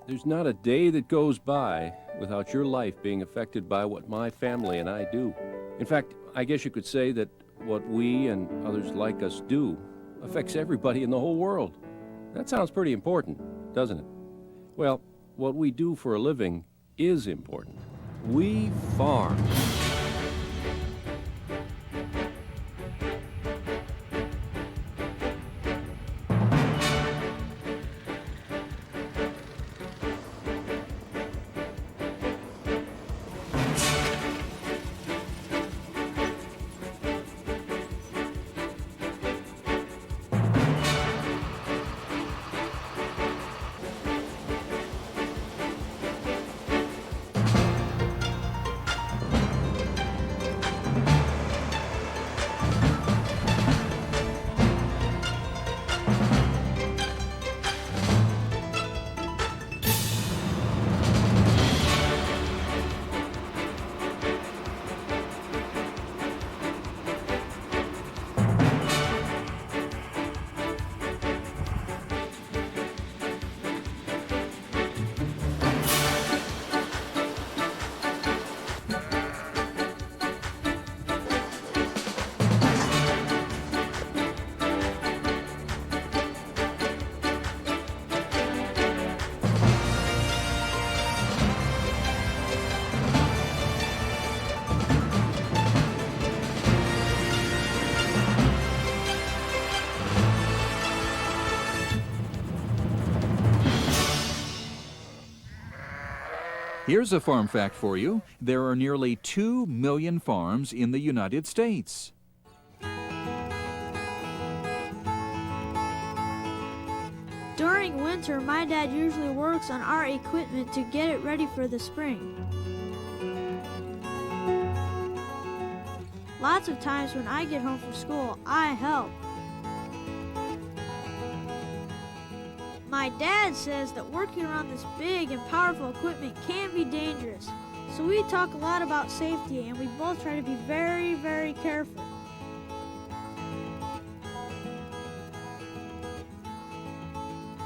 There's not a day that goes by without your life being affected by what my family and I do. In fact, I guess you could say that what we and others like us do affects everybody in the whole world. That sounds pretty important, doesn't it? Well, what we do for a living is important. We farm. Here's a farm fact for you. There are nearly 2 million farms in the United States. During winter, my dad usually works on our equipment to get it ready for the spring. Lots of times when I get home from school, I help. My dad says that working around this big and powerful equipment can be dangerous, so we talk a lot about safety and we both try to be very, very careful.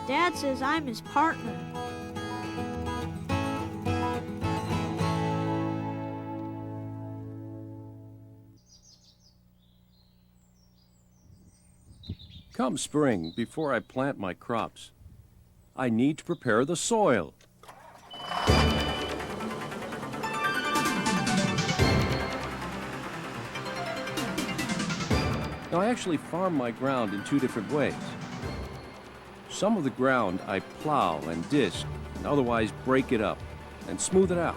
Dad says I'm his partner. Come spring, before I plant my crops, I need to prepare the soil. Now, I actually farm my ground in 2 different ways. Some of the ground I plow and disc, and otherwise break it up and smooth it out.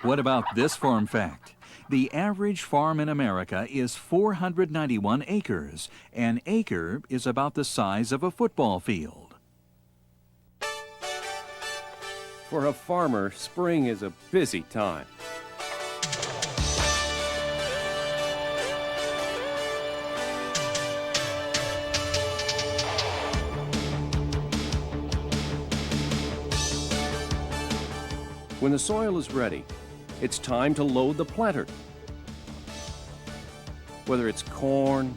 What about this farm fact? The average farm in America is 491 acres. An acre is about the size of a football field. For a farmer, spring is a busy time. When the soil is ready, it's time to load the planter. Whether it's corn,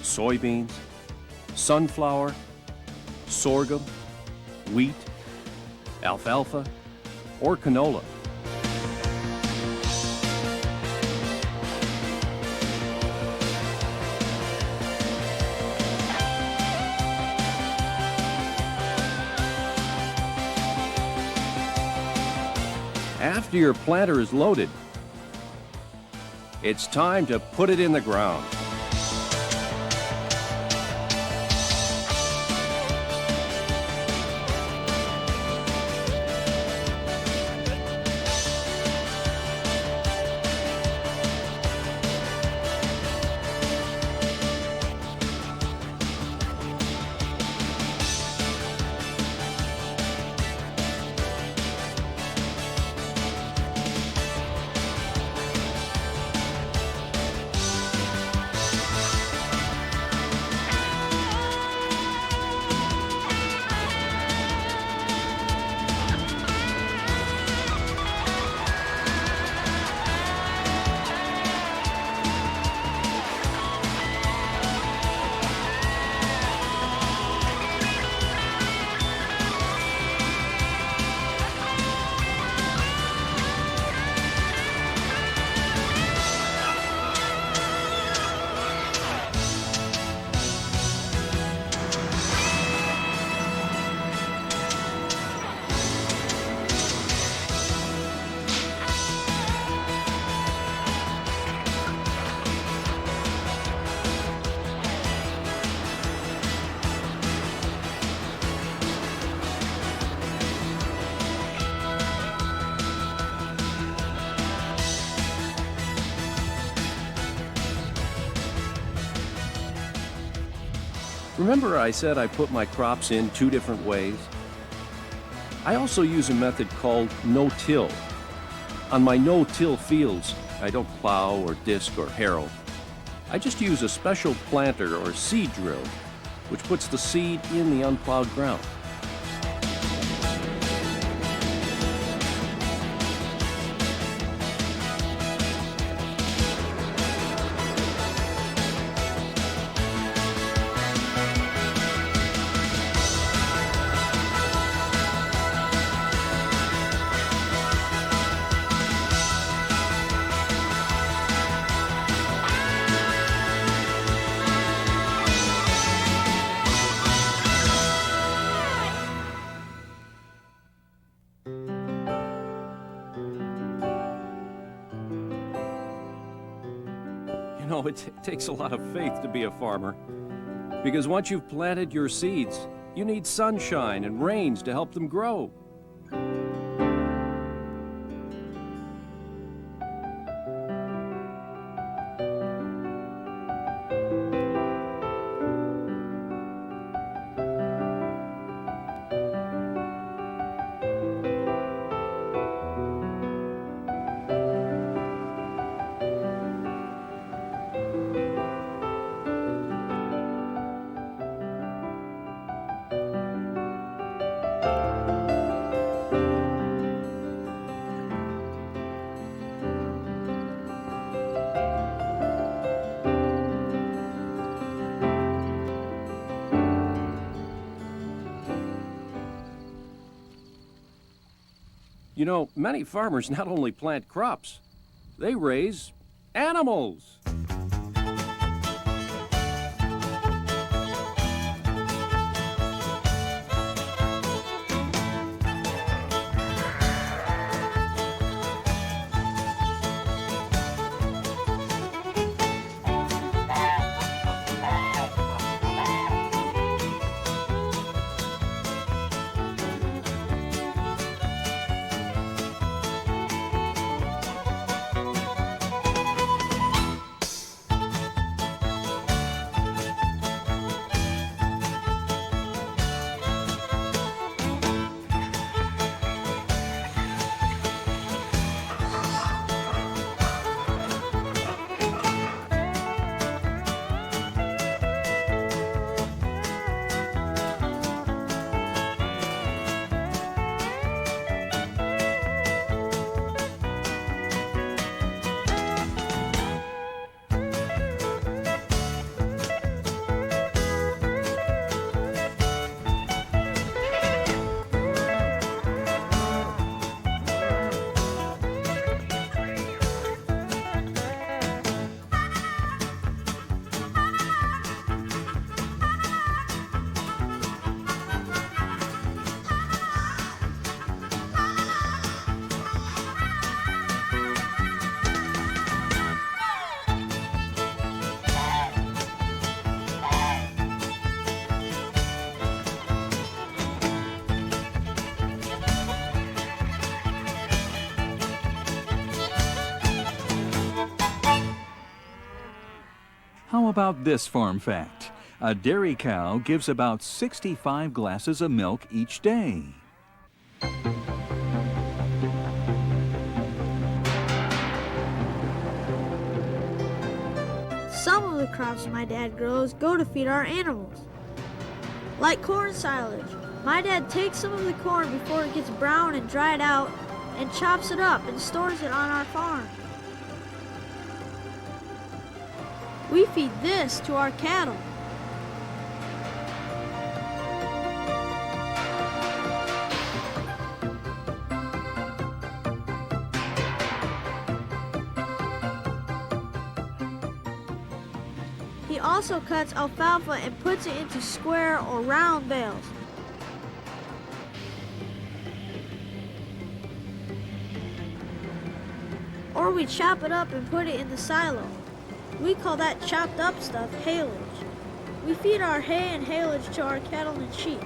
soybeans, sunflower, sorghum, wheat, alfalfa, or canola. After your planter is loaded, it's time to put it in the ground. Remember I said I put my crops in 2 different ways? I also use a method called no-till. On my no-till fields, I don't plow or disc or harrow. I just use a special planter or seed drill, which puts the seed in the unplowed ground. You know, it takes a lot of faith to be a farmer, because once you've planted your seeds, you need sunshine and rains to help them grow. You know, many farmers not only plant crops, they raise animals. How about this farm fact? A dairy cow gives about 65 glasses of milk each day. Some of the crops my dad grows go to feed our animals. Like corn silage. My dad takes some of the corn before it gets brown and dried out and chops it up and stores it on our farm. We feed this to our cattle. He also cuts alfalfa and puts it into square or round bales. Or we chop it up and put it in the silo. We call that chopped up stuff haylage. We feed our hay and haylage to our cattle and sheep.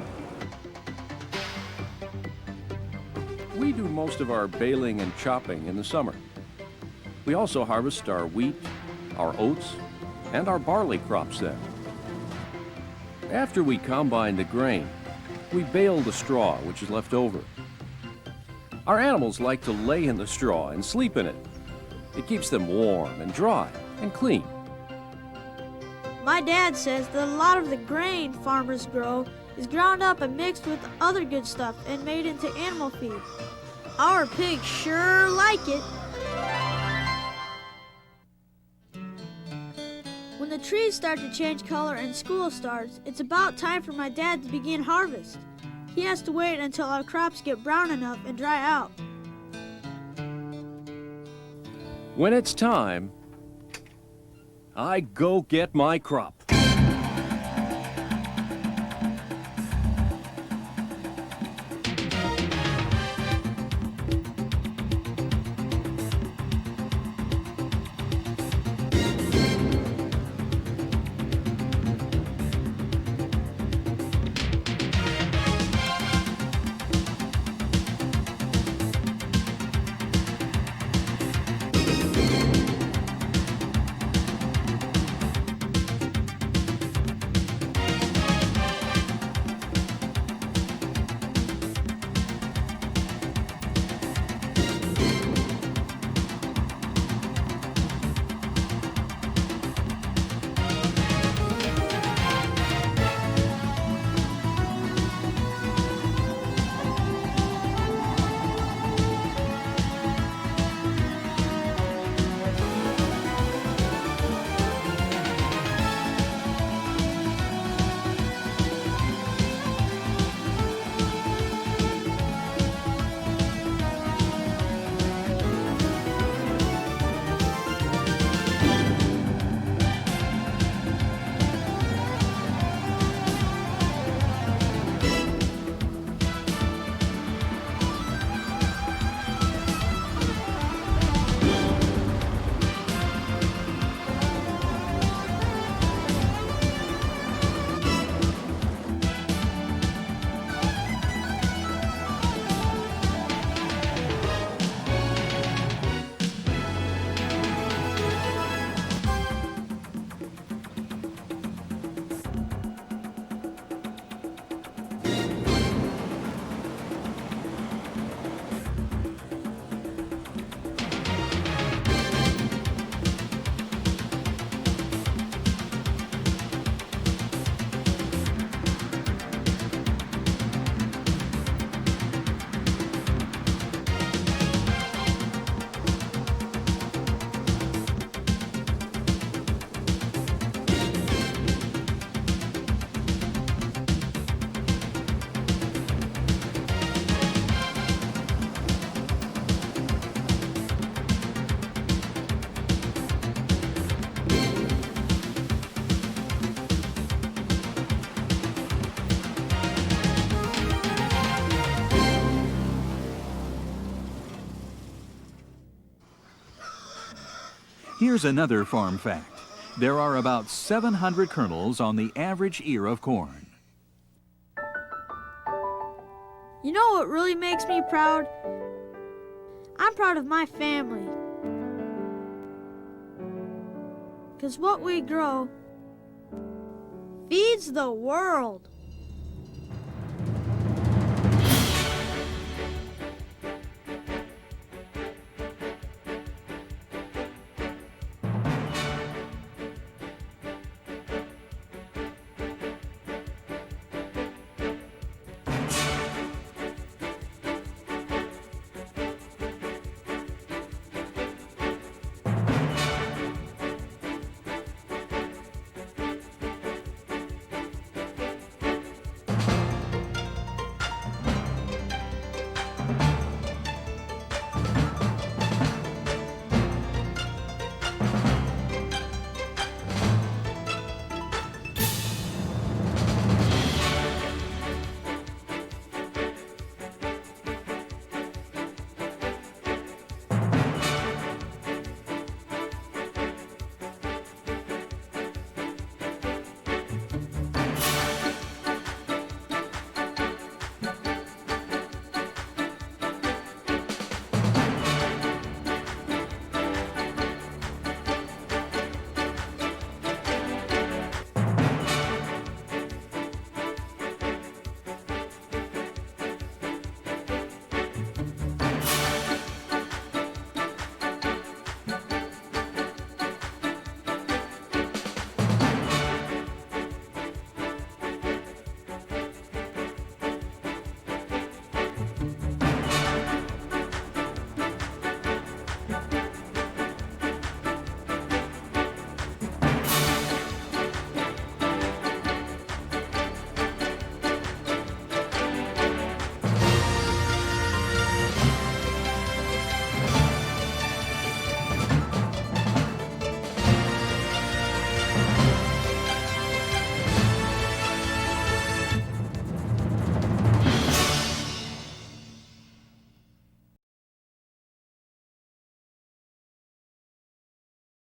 We do most of our baling and chopping in the summer. We also harvest our wheat, our oats, and our barley crops then. After we combine the grain, we bale the straw which is left over. Our animals like to lay in the straw and sleep in it. It keeps them warm and dry and clean. My dad says that a lot of the grain farmers grow is ground up and mixed with other good stuff and made into animal feed. Our pigs sure like it. When the trees start to change color and school starts, it's about time for my dad to begin harvest. He has to wait until our crops get brown enough and dry out. When it's time, I go get my crop. Here's another farm fact. There are about 700 kernels on the average ear of corn. You know what really makes me proud? I'm proud of my family. 'cause what we grow feeds the world.